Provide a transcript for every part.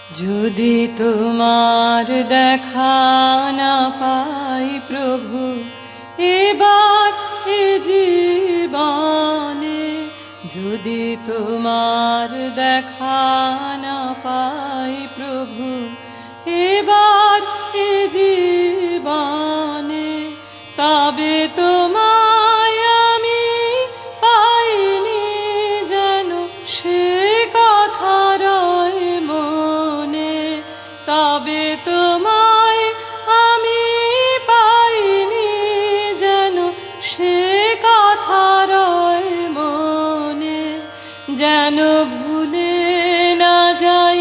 যদি তোমার দেখা না পাই প্রভু এবার এ জীবনে, যদি তোমার দেখা না পাই প্রভু এবার এ জীবনে, তবে তোমায় আমি পাইনি যেন সে কথা রয় মনে, তবে তোমায় আমি পাইনি যেন সে কথা রয় মনে, যেন ভুলে না যাই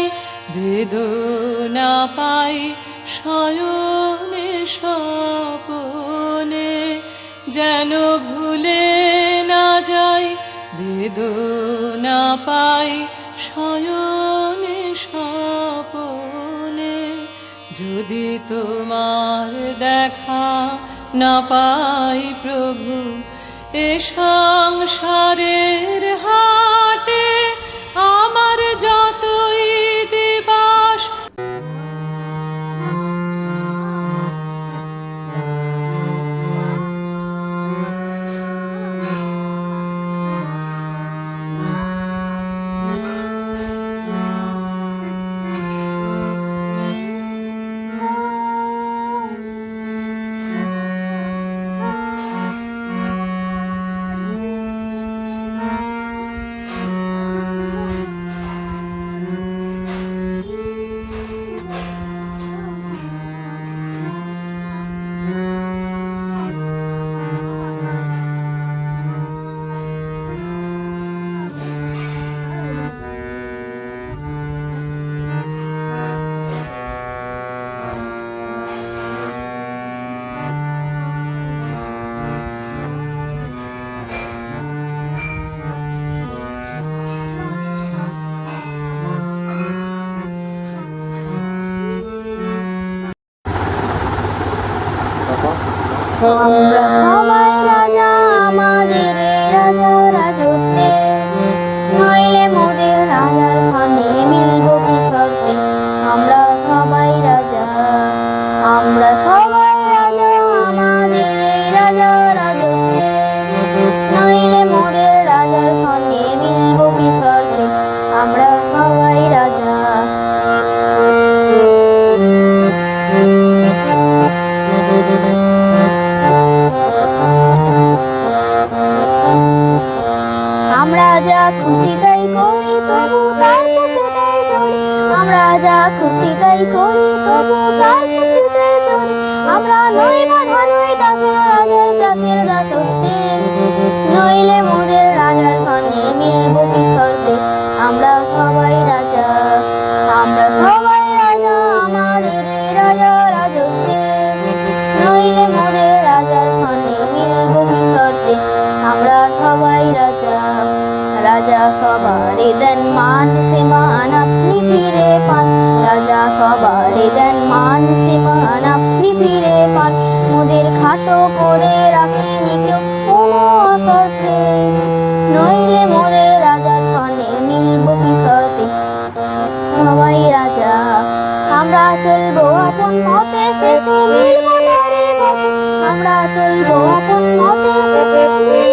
বেদনা পাই শয়নে স্বপনে, যেন ভুলে না যাই বেদনা পাই শয়নে স্বপনে, যদি তোমার দেখা না পাই প্রভু এ সংসারের হাটে আমার যতই দিবাস। আমরা সবাই রাজা আমাদের রাজা রাজত্বে, নইলে মোদের রাজার সামনে মিলব কি শর্তে। আমরা সবাই রাজা, আমরা সবাই রাজা আমাদের রাজা রাজত্বে, নইলে মোদের রাজার সামনে মিলব কি শর্তে। আমরা সবাই রাজা। আমরা যা খুশি তাই করি তবু তার খুশিতেই চলি, আমরা যা খুশি তাই করি তবু তার খুশিতেই চলি। আমরা নই বাঁধা নই দাসের রাজার দাসের দাসত্বে, নইলে মোদের রাজার সঙ্গে মিলব কি শর্তে। আমরা সবাই রাজা, আমরা সবাই রাজা আমাদের রাজা রাজত্বে, নইলে মোদের রাজার সঙ্গে মিলব কি শর্তে। আমরা সবাই রাজা। রাজা সবারে দেন মান সম্মান আপনি ফিরে পান, রাজা সবারে দেন মান সম্মান আপনি ফিরে পান। মোদের খাটো করে রাখেনি কেউ কোনো অশর্তে, নইলে মোদের রাজার সঙ্গে মিলব কি শর্তে। সবাই রাজা। আমরা চলবো আপন মতে শেষে মিলব তারে পথে, আমরা চলবো আপন মতে শেষে মিলব